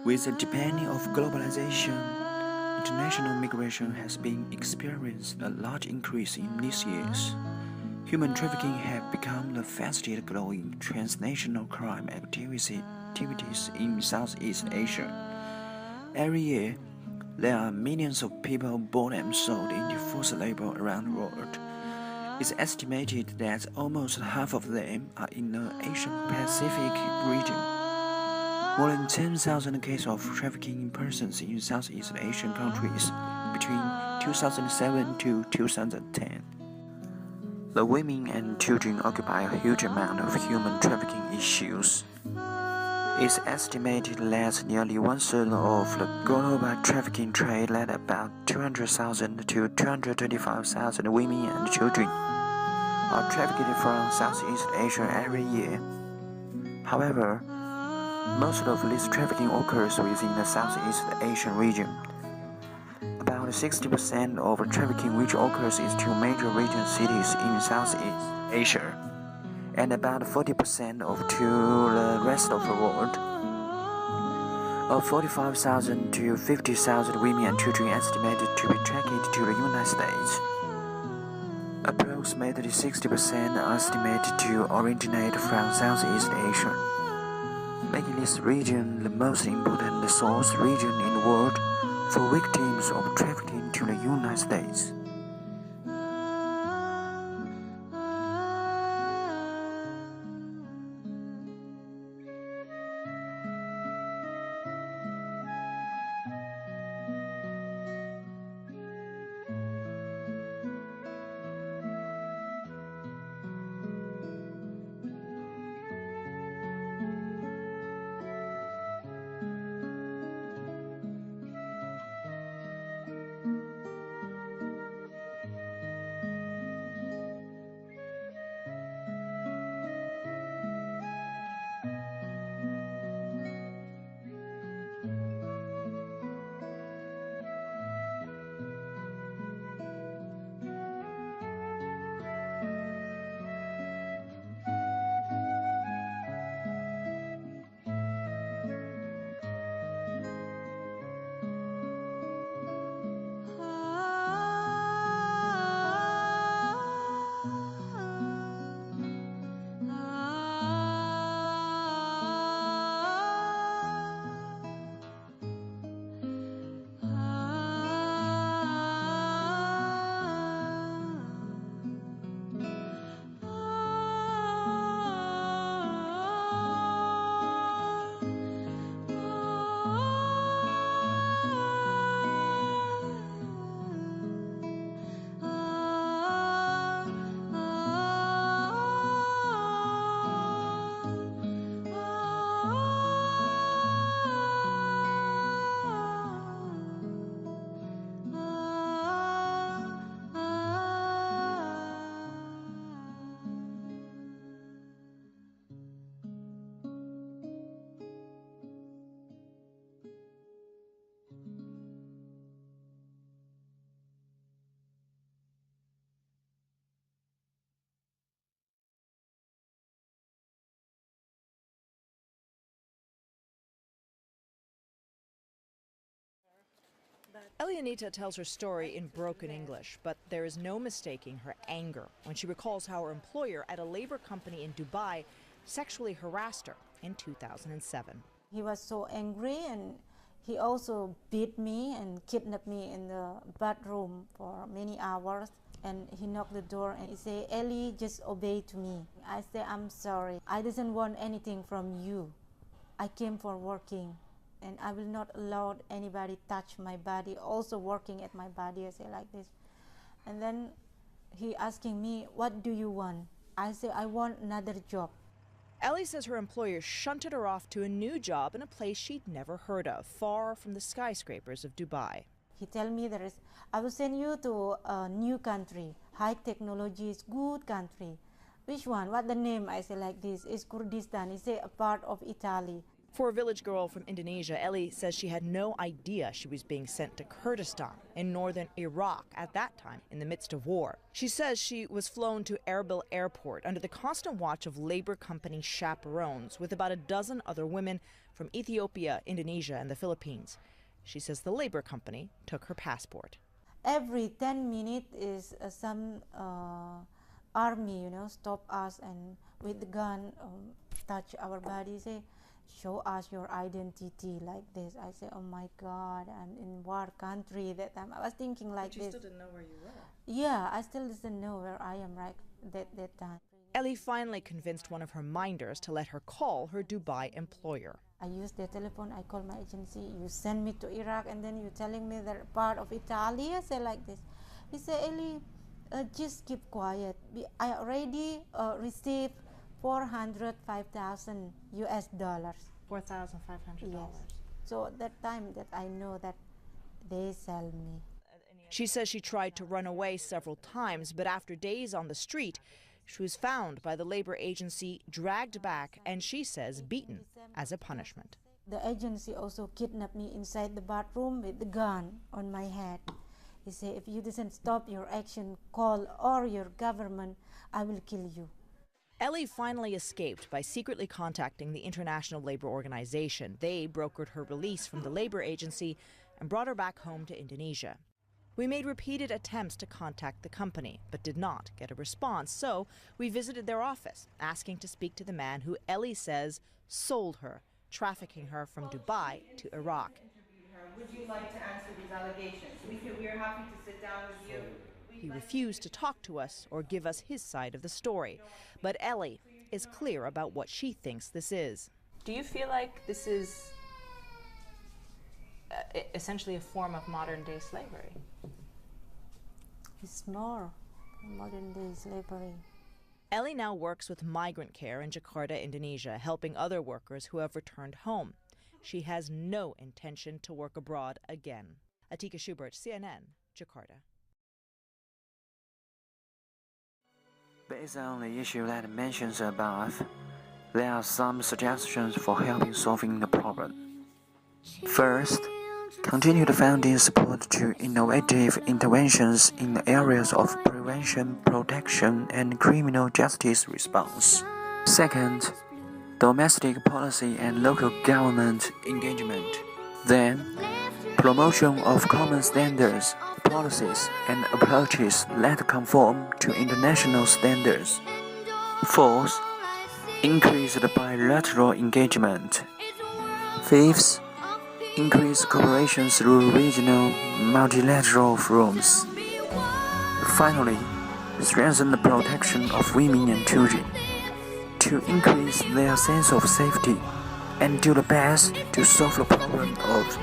With the deepening of globalization, international migration has been experienced a large increase in these years. Human trafficking has become the fastest growing transnational crime activities in Southeast Asia. Every year, there are millions of people bought and sold into forced labor around the world. It's estimated that almost half of them are in the Asia-Pacific region. More than 10,000 cases of trafficking in persons in Southeast Asian countries between 2007 to 2010. The women and children occupy a huge amount of human trafficking issues. It's estimated that nearly one-third of the global trafficking trade, led about 200,000 to 225,000 women and children, are trafficked from Southeast Asia every year. However, most of this trafficking occurs within the Southeast Asian region. About 60% of trafficking which occurs is to major region cities in Southeast Asia, and about 40% to the rest of the world. Of 45,000 to 50,000 women and children estimated to be trafficked to the United States. Approximately 60% are estimated to originate from Southeast Asia, making this region the most important source region in the world for victims of trafficking to the United States. Elianita tells her story in broken English, but there is no mistaking her anger when she recalls how her employer at a labor company in Dubai sexually harassed her in 2007. He was so angry, and he also beat me and kidnapped me in the bathroom for many hours. And he knocked the door and he said, "Ellie, just obey to me." I said, "I'm sorry. I didn't want anything from you. I came for working, and I will not allow anybody touch my body, also working at my body." I say like this. And then he asking me, "What do you want?" I say, "I want another job." Ellie says her employer shunted her off to a new job in a place she'd never heard of, far from the skyscrapers of Dubai. He tell me I will send you to a new country, high technology is good country. Which one? What the name? I say like this, it's Kurdistan. He say a part of Italy. For a village girl from Indonesia, Ellie says she had no idea she was being sent to Kurdistan in northern Iraq at that time in the midst of war. She says she was flown to Erbil airport under the constant watch of labor company chaperones with about a dozen other women from Ethiopia, Indonesia, and the Philippines. She says the labor company took her passport. Every 10 minutes is some army, stop us and with the gun touch our body, say, show us your identity like this. I say, oh my God, I'm in war country that time. I was thinking like this. But you still didn't know where you were. Yeah, I still didn't know where I am right that time. Ellie finally convinced one of her minders to let her call her Dubai employer. I used their telephone, I called my agency, you send me to Iraq and then you're telling me they're part of Italy. I say like this. He said, Ellie, just keep quiet. I already received $405,000 US. $4,500. Yes. So at that time that I know that they sell me. She says she tried to run away several times, but after days on the street, she was found by the labor agency, dragged back, and she says beaten as a punishment. The agency also kidnapped me inside the bathroom with the gun on my head. He said, if you doesn't stop your action, call or your government, I will kill you. Ellie finally escaped by secretly contacting the International Labor Organization. They brokered her release from the labor agency and brought her back home to Indonesia. We made repeated attempts to contact the company, but did not get a response, so we visited their office, asking to speak to the man who Ellie says sold her, trafficking her from Dubai to Iraq. Would you like to answer these allegations? We are happy to sit down with you. He refused to talk to us or give us his side of the story, but Ellie is clear about what she thinks this is. Do you feel like this is essentially a form of modern-day slavery? It's more modern day slavery. Ellie now works with migrant care in Jakarta, Indonesia, helping other workers who have returned home. She has no intention to work abroad again. Atika Schubert, CNN, Jakarta. Based on the issue that mentions above, there are some suggestions for helping solving the problem. First, continue the funding support to innovative interventions in the areas of prevention, protection, and criminal justice response. Second, domestic policy and local government engagement. Then, promotion of common standards, policies, and approaches that conform to international standards. Fourth, increase the bilateral engagement. Fifth, increase cooperation through regional multilateral forums. Finally, strengthen the protection of women and children to increase their sense of safety and do the best to solve the problem of